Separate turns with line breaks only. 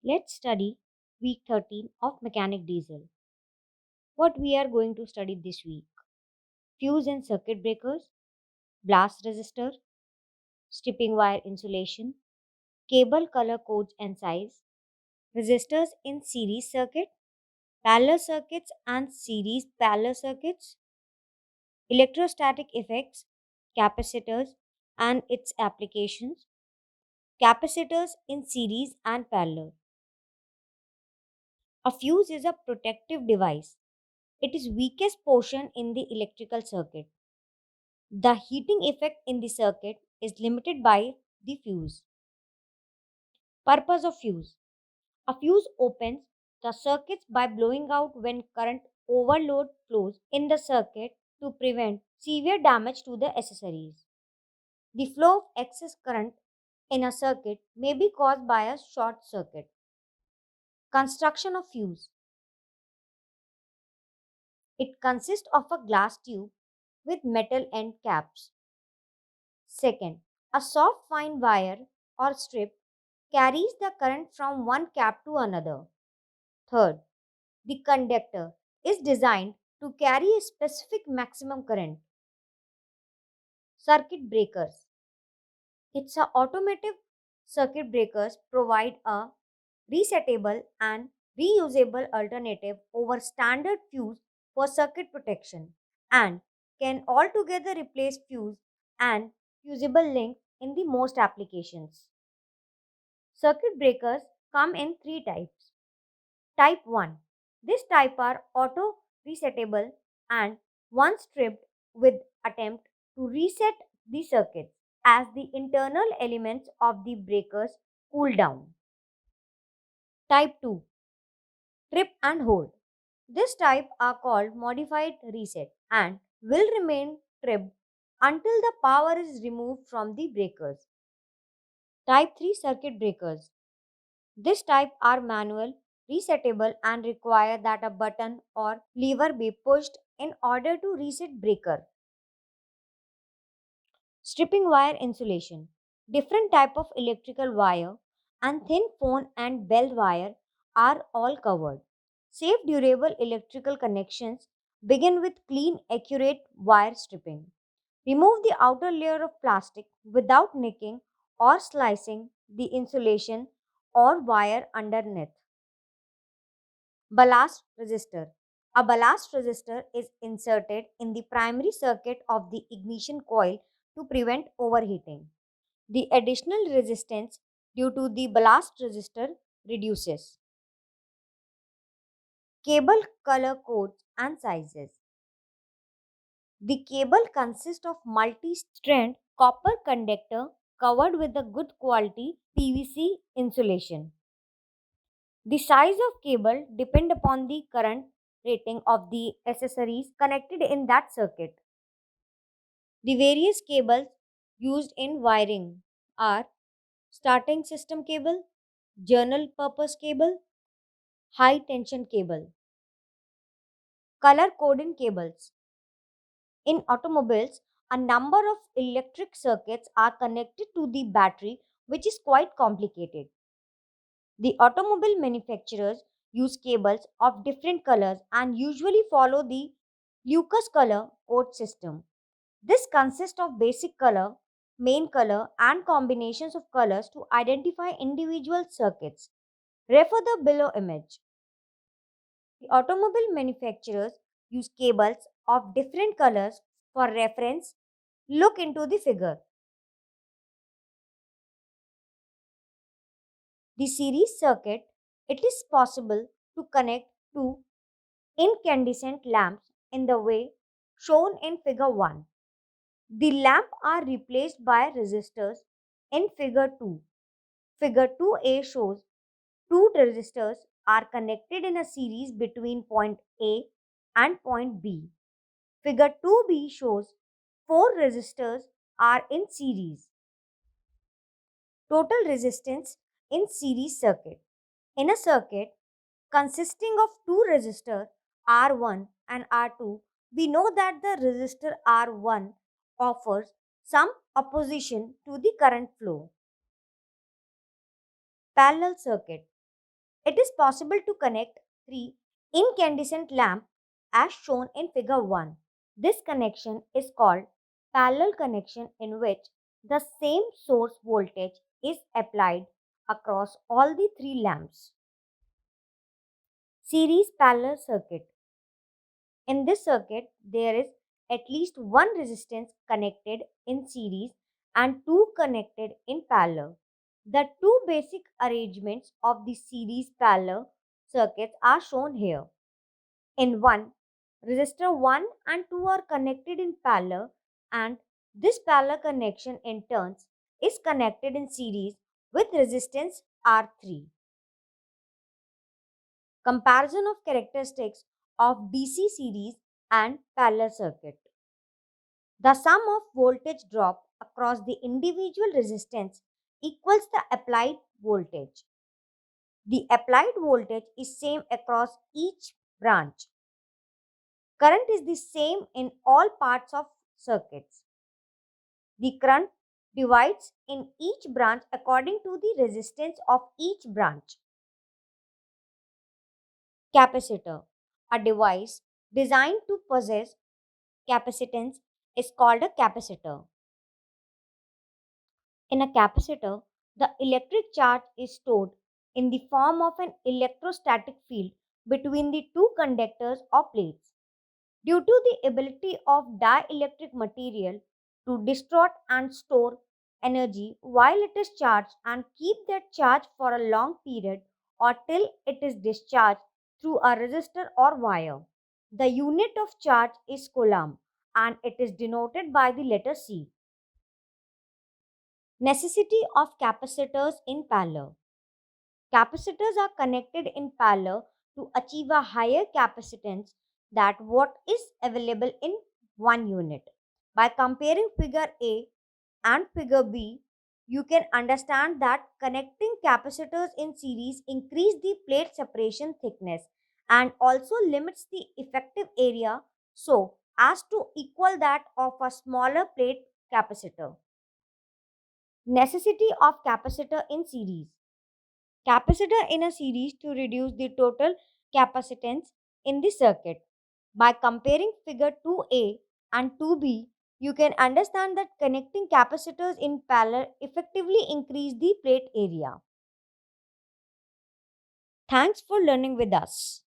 Let's study week 13 of mechanic diesel. What we are going to study this week: fuse and circuit breakers, blast resistor, stripping wire insulation, cable color codes and size, resistors in series circuit, parallel circuits and series parallel circuits, electrostatic effects, capacitors and its applications, capacitors in series and parallel. A fuse is a protective device. It is weakest portion in the electrical circuit. The heating effect in the circuit is limited by the fuse. Purpose of fuse: a fuse opens the circuits by blowing out when current overload flows in the circuit to prevent severe damage to the accessories. The flow of excess current in a circuit may be caused by a short circuit. Construction of fuse: it consists of a glass tube with metal end caps. Second, a soft fine wire or strip carries the current from one cap to another. Third, the conductor is designed to carry a specific maximum current. Circuit breakers: it's a automotive circuit breakers provide a resettable and reusable alternative over standard fuse for circuit protection and can altogether replace fuse and fusible link in the most applications. Circuit breakers come in three types. Type 1. This type are auto resettable and once stripped with attempt to reset the circuits as the internal elements of the breakers cool down. Type 2. Trip and hold. This type are called modified reset and will remain tripped until the power is removed from the breakers. Type 3 circuit breakers. This type are manual, resettable and require that a button or lever be pushed in order to reset breaker. Stripping wire insulation. Different type of electrical wire and thin phone and belt wire are all covered. Safe durable electrical connections begin with clean accurate wire stripping. Remove the outer layer of plastic without nicking or slicing the insulation or wire underneath. Ballast resistor. A ballast resistor is inserted in the primary circuit of the ignition coil to prevent overheating. The additional resistance due to the ballast resistor reduces. Cable color codes and sizes. The cable consists of multi-strand copper conductor covered with a good quality PVC insulation. The size of cable depend upon the current rating of the accessories connected in that circuit. The various cables used in wiring are starting system cable, general purpose cable, high tension cable. Color coding cables. In automobiles, a number of electric circuits are connected to the battery, which is quite complicated. The automobile manufacturers use cables of different colors and usually follow the Lucas color code system. This consists of basic color, main color, and combinations of colors to identify individual circuits. Refer the below image. The automobile manufacturers use cables of different colors for reference. Look into the figure. The series circuit, it is possible to connect two incandescent lamps in the way shown in figure 1. The lamp are replaced by resistors in figure 2. Figure 2a shows two resistors are connected in a series between point A and point B. Figure 2b shows four resistors are in series. Total resistance in series circuit. In a circuit consisting of two resistors R1 and R2, we know that the resistor R1 offers some opposition to the current flow. Parallel circuit. It is possible to connect three incandescent lamps as shown in figure 1. This connection is called parallel connection, in which the same source voltage is applied across all the three lamps. Series parallel circuit. In this circuit, there is at least one resistance connected in series and two connected in parallel. The two basic arrangements of the series parallel circuits are shown here. In one, resistor 1 and 2 are connected in parallel, and this parallel connection in turn is connected in series with resistance R3. Comparison of characteristics of DC series and parallel circuit. The sum of voltage drop across the individual resistance equals the applied voltage. The applied voltage is same across each branch. Current is the same in all parts of circuits. The current divides in each branch according to the resistance of each branch. Capacitor, a device designed to possess capacitance, is called a capacitor. In a capacitor, the electric charge is stored in the form of an electrostatic field between the two conductors or plates. Due to the ability of dielectric material to distort and store energy while it is charged and keep that charge for a long period or till it is discharged through a resistor or wire. The unit of charge is coulomb and it is denoted by the letter C. Necessity of capacitors in parallel. Capacitors are connected in parallel to achieve a higher capacitance than what is available in one unit. By comparing figure A and figure B, you can understand that connecting capacitors in series increase the plate separation thickness and also limits the effective area so as to equal that of a smaller plate capacitor. Necessity of capacitor in series. Capacitor in a series to reduce the total capacitance in the circuit. By comparing figure 2a and 2b, you can understand that connecting capacitors in parallel effectively increase the plate area. Thanks for learning with us.